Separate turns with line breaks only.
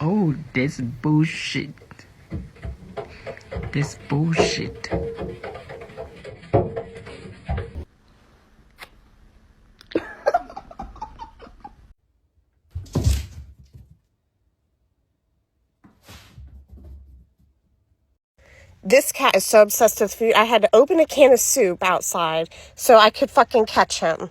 Oh, that's bullshit. That's bullshit.
This cat is so obsessed with food, I had to open a can of soup outside so I could fucking catch him.